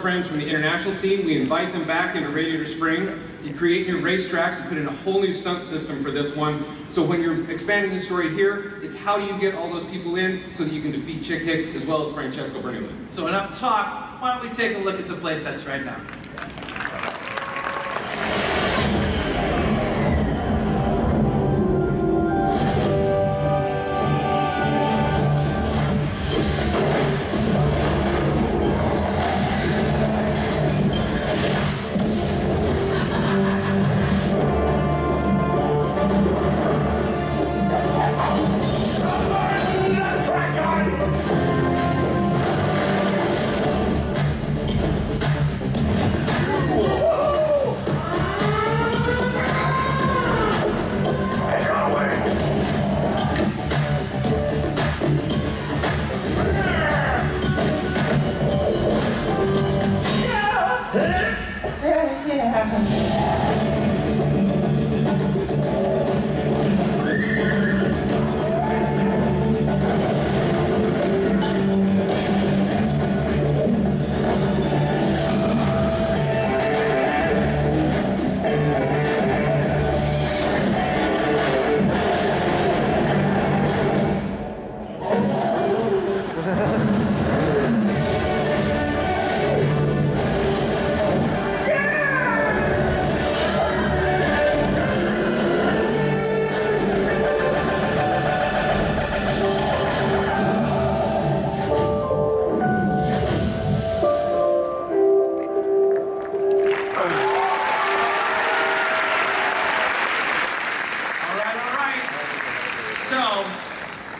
Friends from the international scene, we invite them back into Radiator Springs. You create new racetracks, you put in a whole new stunt system for this one. So when you're expanding the story here, it's how do you get all those people in so that you can defeat Chick Hicks as well as Francesco Bernoulli. So enough talk, why don't we take a look at the play sets right now.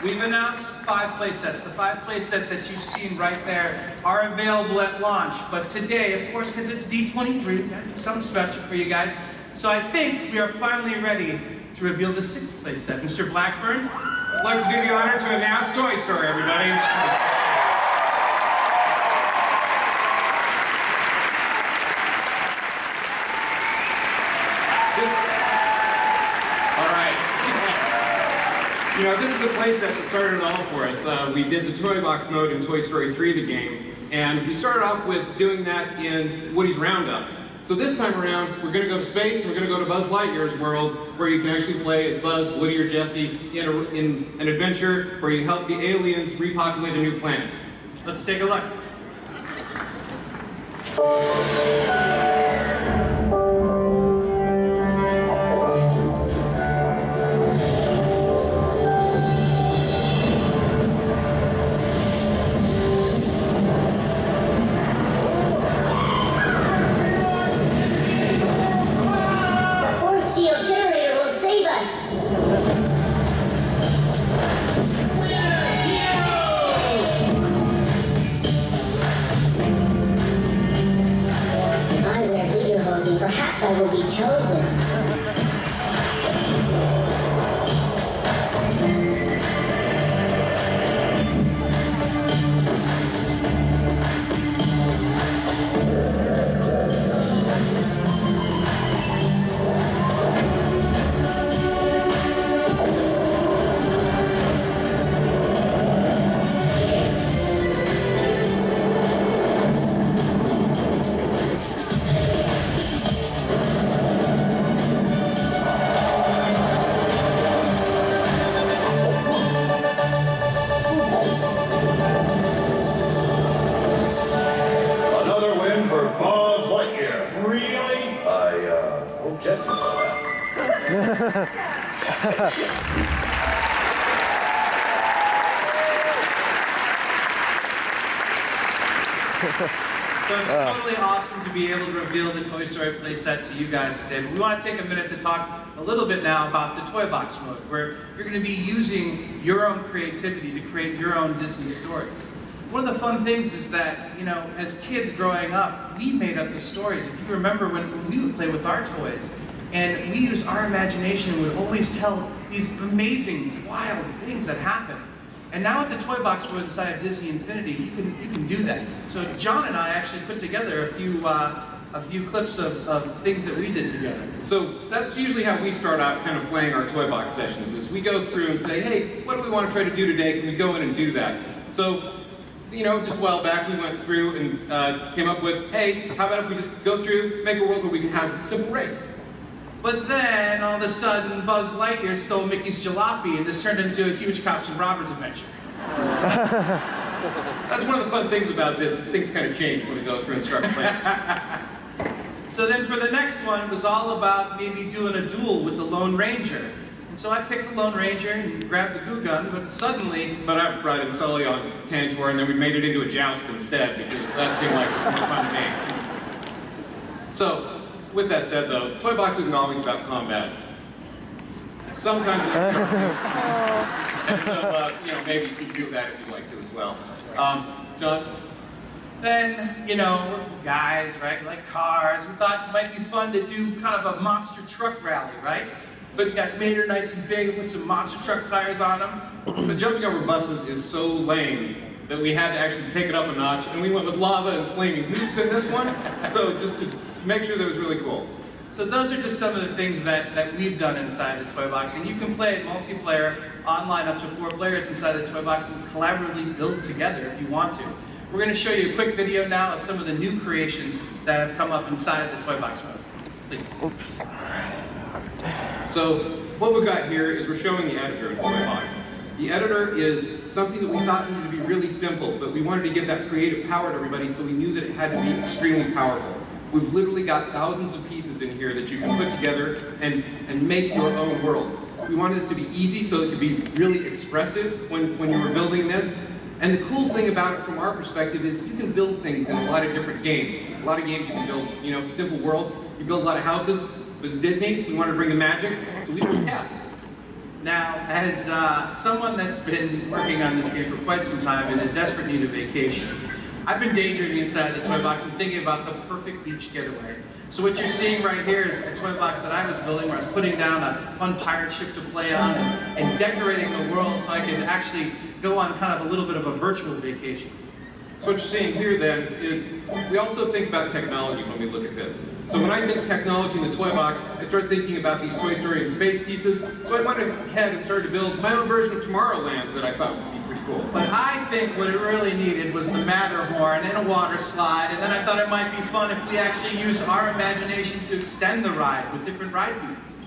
We've announced 5 play sets. The 5 play sets that you've seen right there are available at launch. But today, of course, because it's D23, we've got to do something special for you guys. So I think we are finally ready to reveal the 6th play set. Mr. Blackburn, I'd like to do the honor to announce Toy Story, everybody. You know, this is the place that started it all for us. We did the Toy Box mode in Toy Story 3, the game, and we started off with doing that in Woody's Roundup. So this time around, we're going to go to space, and we're going to go to Buzz Lightyear's world, where you can actually play as Buzz, Woody, or Jessie in an adventure where you help the aliens repopulate a new planet. Let's take a look. Perhaps I will be chosen. So it's totally awesome to be able to reveal the Toy Story playset to you guys today. But we want to take a minute to talk a little bit now about the Toy Box mode, where you're going to be using your own creativity to create your own Disney stories. One of the fun things is that, you know, as kids growing up, we made up the stories. If you remember when we would play with our toys, and we used our imagination and would always tell these amazing, wild things that happen. And now with the Toy Box mode inside of Disney Infinity, you can do that. So John and I actually put together a few clips of things that we did together. So that's usually how we start out kind of playing our Toy Box sessions, is we go through and say, hey, what do we want to try to do today? Can we go in and do that? So you know, just a while back, we went through and came up with, hey, how about if we just go through, make a world where we can have a simple race? But then, all of a sudden, Buzz Lightyear stole Mickey's jalopy, and this turned into a huge cops and robbers adventure. That's one of the fun things about this, is things kind of change when we go through and start playing. So then for the next one, it was all about maybe doing a duel with the Lone Ranger. And so I picked the Lone Ranger and grabbed the goo gun, but suddenly... But I brought in Sully on Tantor, and then we made it into a joust instead, because that seemed like more fun to me. So, with that said though, Toy Box isn't always about combat. Sometimes and so, you know, maybe you can do that if you'd like to as well. John? Then, you know, we're guys, right, like cars. We thought it might be fun to do kind of a monster truck rally, right? So we made her nice and big and put some monster truck tires on them. But jumping over buses is so lame that we had to actually take it up a notch, and we went with lava and flaming hoops in this one, so just to make sure that it was really cool. So those are just some of the things that we've done inside the Toy Box, and you can play it multiplayer, online, up to 4 players inside the Toy Box, and collaboratively build together if you want to. We're going to show you a quick video now of some of the new creations that have come up inside of the Toy Box mode. Please. Oops. So what we've got here is we're showing the editor in Toy Box. The editor is something that we thought needed to be really simple, but we wanted to give that creative power to everybody, so we knew that it had to be extremely powerful. We've literally got thousands of pieces in here that you can put together and make your own world. We wanted this to be easy so it could be really expressive when you were building this. And the cool thing about it from our perspective is you can build things in a lot of different games. A lot of games you can build, you know, simple worlds. You build a lot of houses. With Disney, we wanted to bring the magic, so we built castles. Now, as someone that's been working on this game for quite some time and in desperate need of vacation, I've been daydreaming inside the Toy Box and thinking about the perfect beach getaway. So what you're seeing right here is a Toy Box that I was building, where I was putting down a fun pirate ship to play on and decorating the world so I could actually go on kind of a little bit of a virtual vacation. So what you're seeing here then is we also think about technology when we look at this. So when I think technology in the Toy Box, I start thinking about these Toy Story and space pieces. So I went ahead and started to build my own version of Tomorrowland that I thought would be pretty cool. But I think what it really needed was the Matterhorn and a water slide, and then I thought it might be fun if we actually used our imagination to extend the ride with different ride pieces.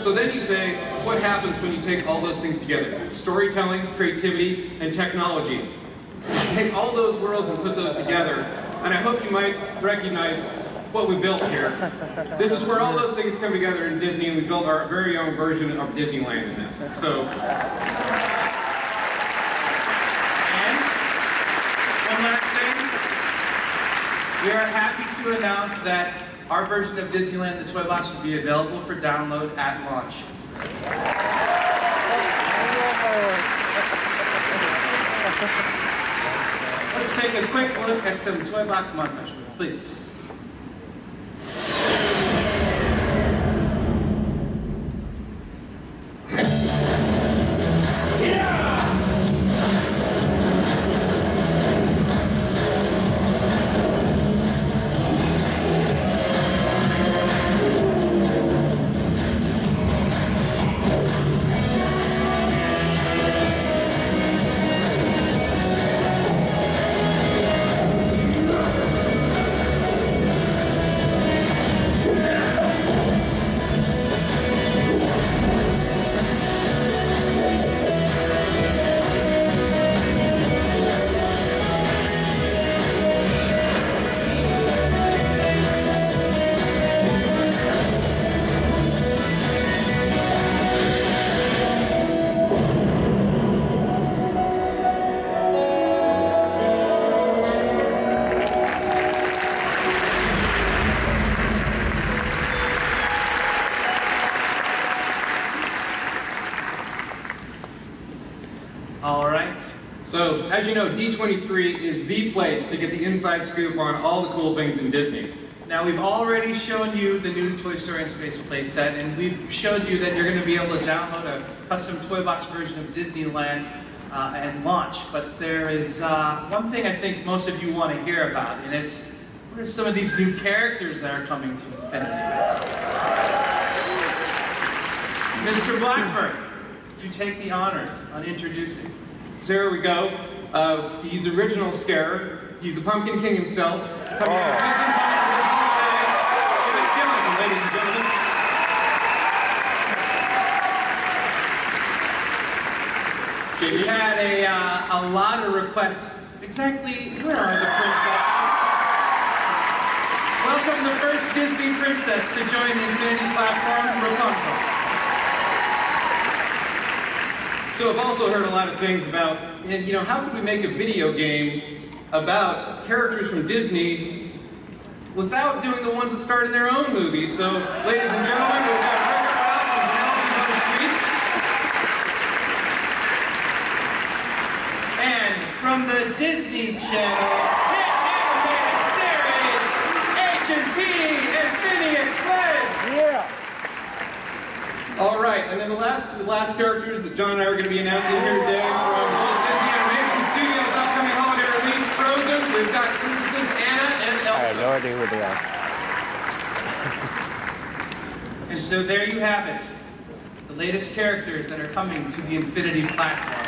So then you say, what happens when you take all those things together? Storytelling, creativity, and technology. You take all those worlds and put those together, and I hope you might recognize what we built here. This is where all those things come together in Disney, and we built our very own version of Disneyland in this. So, And one last thing, we are happy to announce that our version of Disneyland, the Toy Box, will be available for download at launch. Let's take a quick look at some Toy Box montage, please. All right. So, as you know, D23 is the place to get the inside scoop on all the cool things in Disney. Now, we've already shown you the new Toy Story and Space playset, and we've showed you that you're going to be able to download a custom Toy Box version of Disneyland and launch. But there is one thing I think most of you want to hear about, and it's what are some of these new characters that are coming to Infinity? Mr. Blackburn, would you take the honors on introducing? So here we go. He's original Scare. He's the Pumpkin King himself. Coming out just in time for the holiday. Give it skeleton, ladies and gentlemen. We had a lot of requests. Exactly, where are the princesses? Welcome the first Disney princess to join the Infinity platform, Rapunzel. So I've also heard a lot of things about, you know, how could we make a video game about characters from Disney without doing the ones that starred in their own movies? So, ladies and gentlemen, we've got Wreck-It Ralph and Penelope on the street. And from the Disney Channel, hit animated series, Agent P and Phineas Flynn. Yeah. All right, and then the last characters that John and I are going to be announcing here today from Walt Disney Animation Studios' upcoming holiday release, Frozen. We've got Princesses Anna and Elsa. I have no idea who they are. And so there you have it, the latest characters that are coming to the Infinity platform.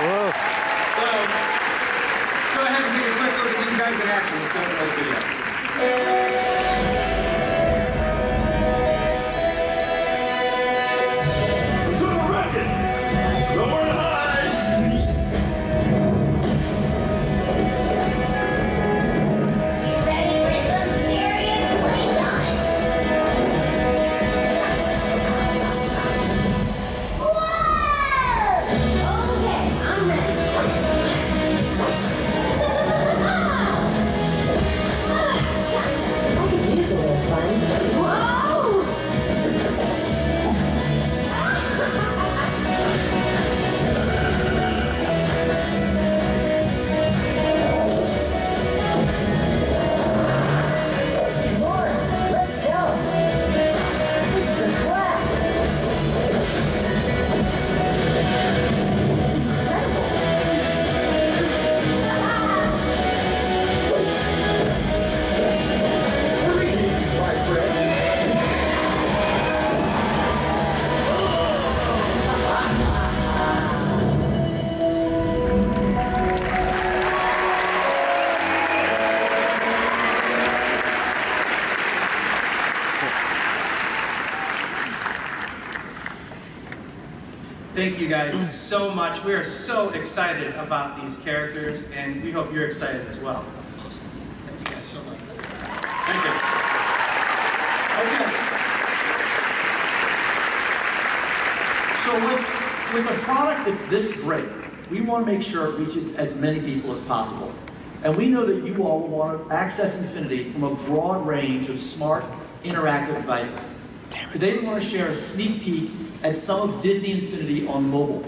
Whoa. So, let's go ahead and take a quick look at these guys in action. Let's go to this video. Ready for some serious playtime? Whoa! Okay, I'm ready. Gotcha. I could use a little fun. Whoa! More. Let's go. This is a blast. This is incredible. Greetings, my friend. Thank you guys so much. We are so excited about these characters, and we hope you're excited as well. Thank you guys so much. Thank you. Okay. So with a product that's this great, we want to make sure it reaches as many people as possible. And we know that you all want to access Infinity from a broad range of smart, interactive devices. Today we want to share a sneak peek at some of Disney Infinity on mobile.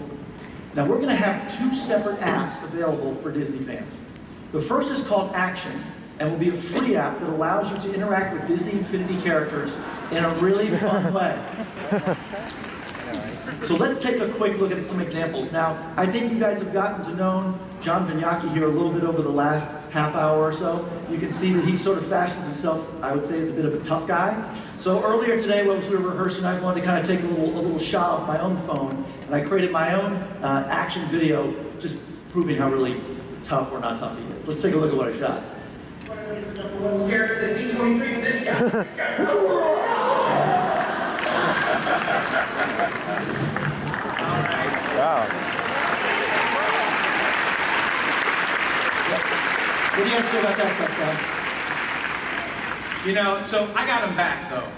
Now we're going to have two separate apps available for Disney fans. The first is called Action, and will be a free app that allows you to interact with Disney Infinity characters in a really fun way. So let's take a quick look at some examples. Now, I think you guys have gotten to know John Vignacchi here a little bit over the last half hour or so. You can see that he sort of fashions himself, I would say, as a bit of a tough guy. So earlier today, when we were rehearsing, I wanted to kind of take a little shot off my own phone, and I created my own action video, just proving how really tough or not tough he is. Let's take a look at what I shot. Number one scared is at D23, this guy, this guy. Wow. What do you have to say about that, tough guy? You know, so I got him back though.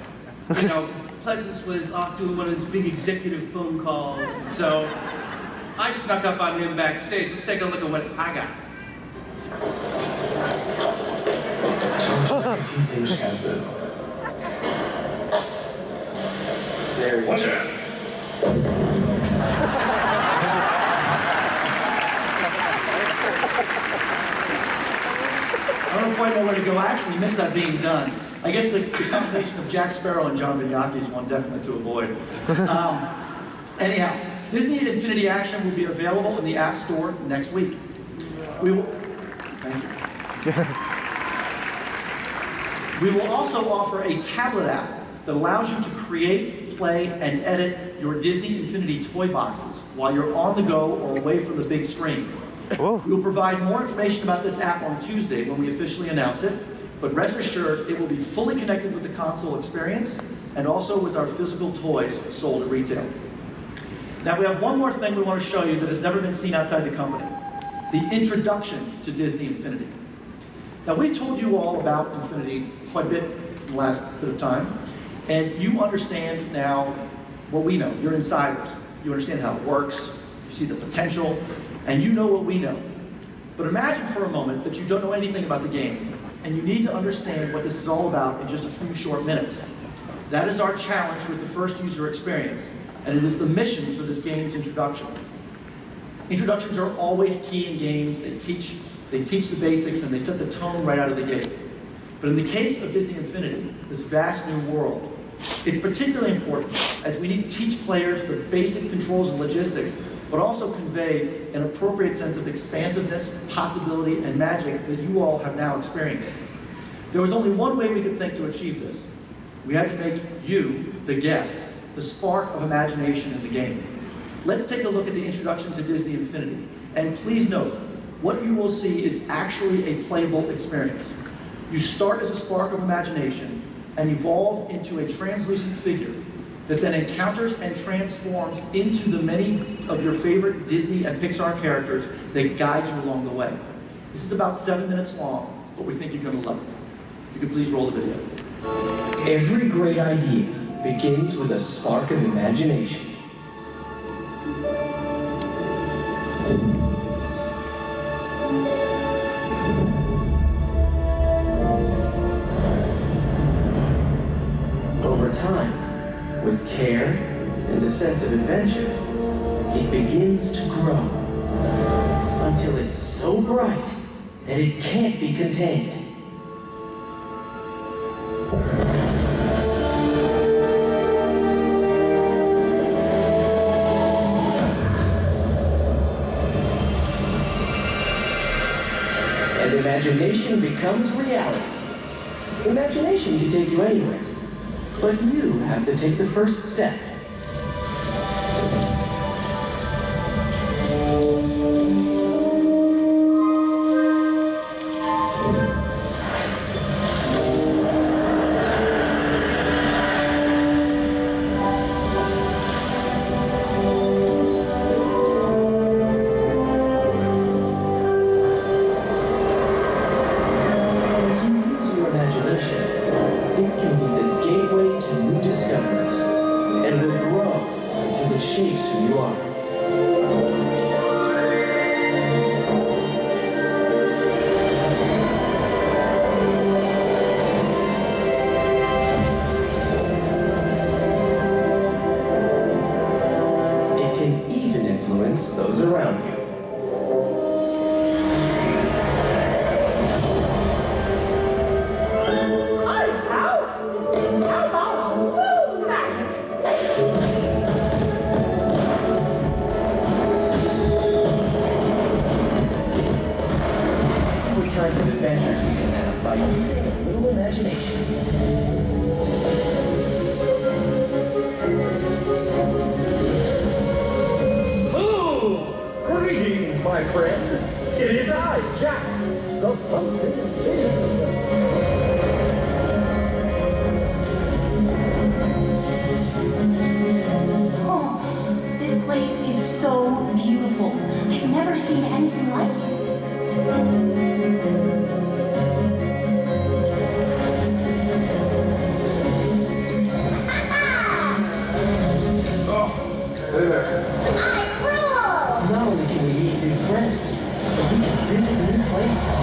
You know, Pleasance was off doing one of his big executive phone calls, and so I snuck up on him backstage. Let's take a look at what I got. A few things happen. There you go. I don't quite know where to go. I actually missed that being done. I guess the combination of Jack Sparrow and John Vignacchi is one definitely to avoid. Anyhow, Disney Infinity Action will be available in the App Store next week. We will, thank you. We will also offer a tablet app that allows you to create, play, and edit your Disney Infinity toy boxes while you're on the go or away from the big screen. Whoa. We will provide more information about this app on Tuesday when we officially announce it, but rest assured it will be fully connected with the console experience and also with our physical toys sold at retail. Now we have one more thing we want to show you that has never been seen outside the company, the introduction to Disney Infinity. Now we told you all about Infinity quite a bit in the last bit of time, and you understand now what we know. You're insiders. You understand how it works, you see the potential, and you know what we know. But imagine for a moment that you don't know anything about the game, and you need to understand what this is all about in just a few short minutes. That is our challenge with the first user experience, and it is the mission for this game's introduction. Introductions are always key in games. They teach the basics, and they set the tone right out of the gate. But in the case of Disney Infinity, this vast new world, it's particularly important as we need to teach players the basic controls and logistics, but also convey an appropriate sense of expansiveness, possibility, and magic that you all have now experienced. There was only one way we could think to achieve this. We had to make you, the guest, the spark of imagination in the game. Let's take a look at the introduction to Disney Infinity. And please note, what you will see is actually a playable experience. You start as a spark of imagination and evolve into a translucent figure that then encounters and transforms into the many of your favorite Disney and Pixar characters that guide you along the way. This is about 7 minutes long, but we think you're going to love it. If you could please roll the video. Every great idea begins with a spark of imagination. Over time, with care and a sense of adventure, it begins to grow until it's so bright that it can't be contained. And imagination becomes reality. Imagination can take you anywhere. But you have to take the first step. As you use your imagination, it can be the gateway to new discoveries, and will grow until it shapes who you are. It can even influence those around you. See what kinds of adventures you can have by using a little imagination. Oh, greetings, my friend. It is I, Jack, the pumpkin king. Oh, this place is so beautiful. I've never seen anything like it. Not only can we meet new friends, but we can visit new places.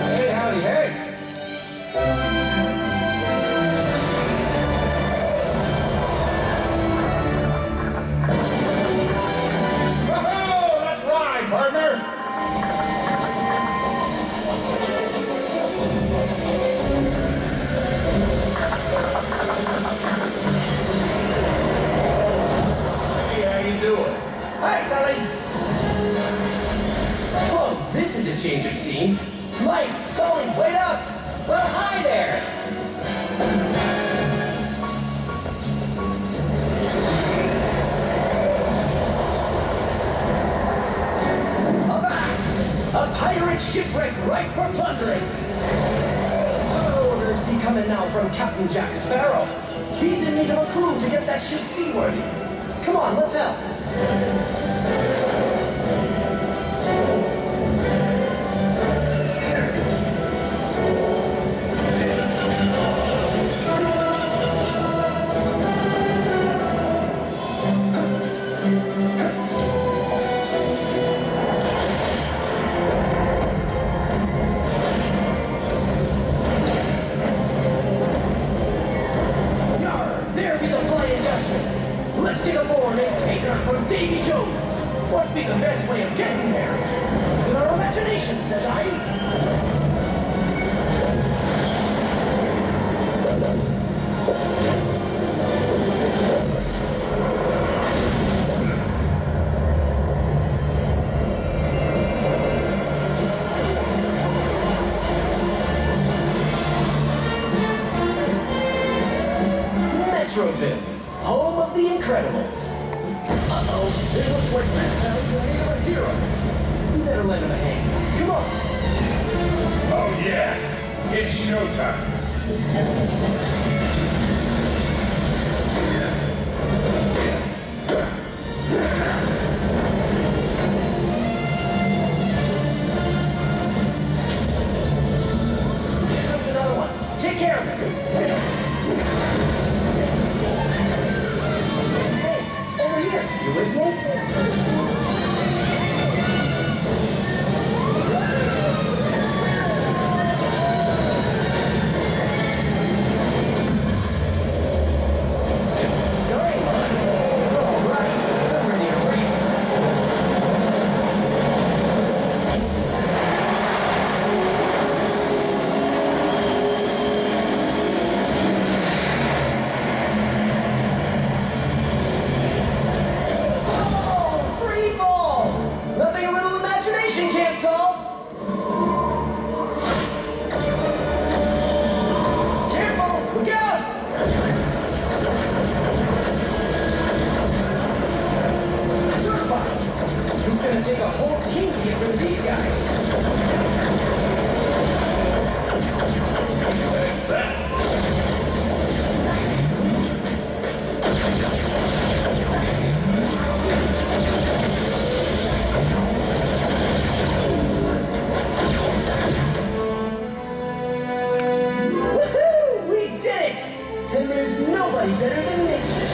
Hey, howdy, hey. Whoa, that's right, partner. Hey, how you doing? Hi, Sully. Whoa, this is a change of scene. Mike, Sully, wait up! Well, hi there! pirate shipwreck right for plundering. Orders be coming now from Captain Jack Sparrow. He's in need of a crew to get that ship seaworthy. Come on, let's help. There be the Flying Dutchman. Let's get aboard and take her from Davy Jones. What be the best way of getting there? It's in our imagination, says I. Metroville, home of the Incredibles. Uh-oh, it looks like Max Valley's in need of a hero. You better lend him a hand. Come on. Oh yeah, it's showtime. Here comes another one. Take care of it. Hey, over here. You with me?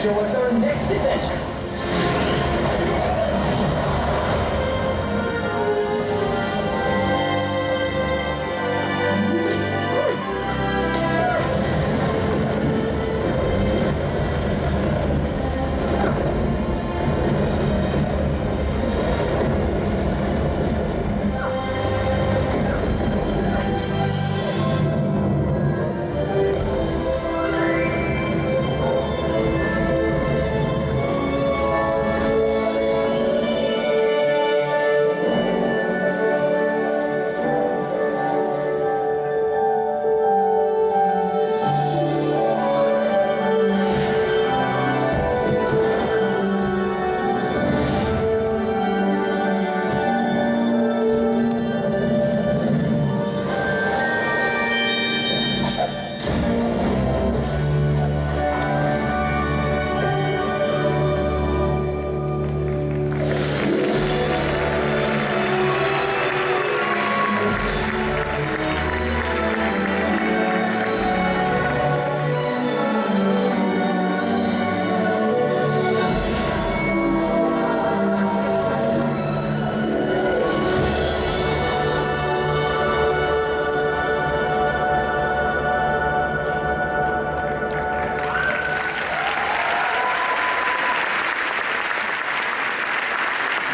show us our next adventure.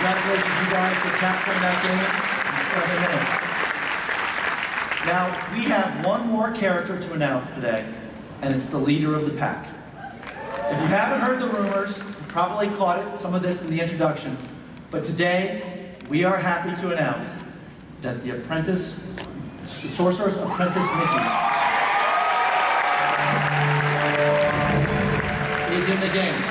Congratulations, you guys, for capturing that game in 7 minutes. Now, we have one more character to announce today, and it's the leader of the pack. If you haven't heard the rumors, you probably caught it, some of this in the introduction, but today, we are happy to announce that the Sorcerer's Apprentice Mickey is in the game.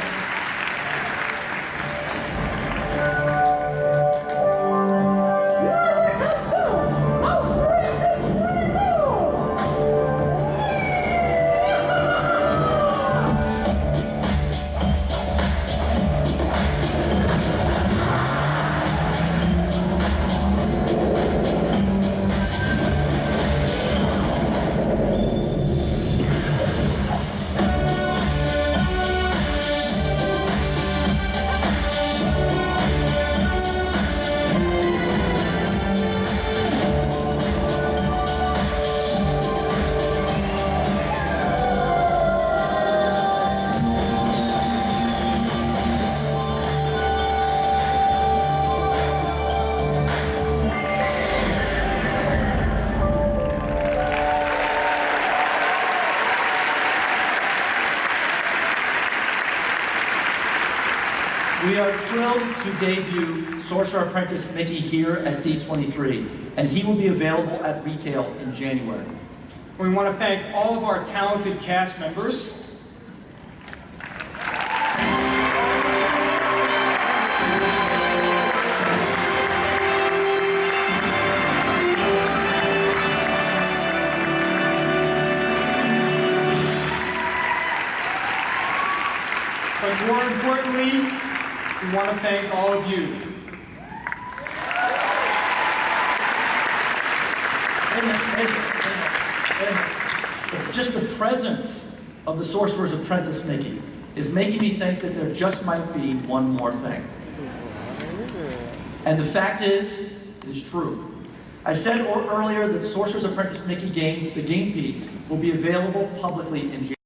thrilled to debut Sorcerer Apprentice Mickey here at D23, and he will be available at retail in January. We want to thank all of our talented cast members. But more importantly, we want to thank all of you. And just the presence of the Sorcerer's Apprentice Mickey is making me think that there just might be one more thing. And the fact is, it is true. I said earlier that Sorcerer's Apprentice Mickey game, the game piece, will be available publicly in January.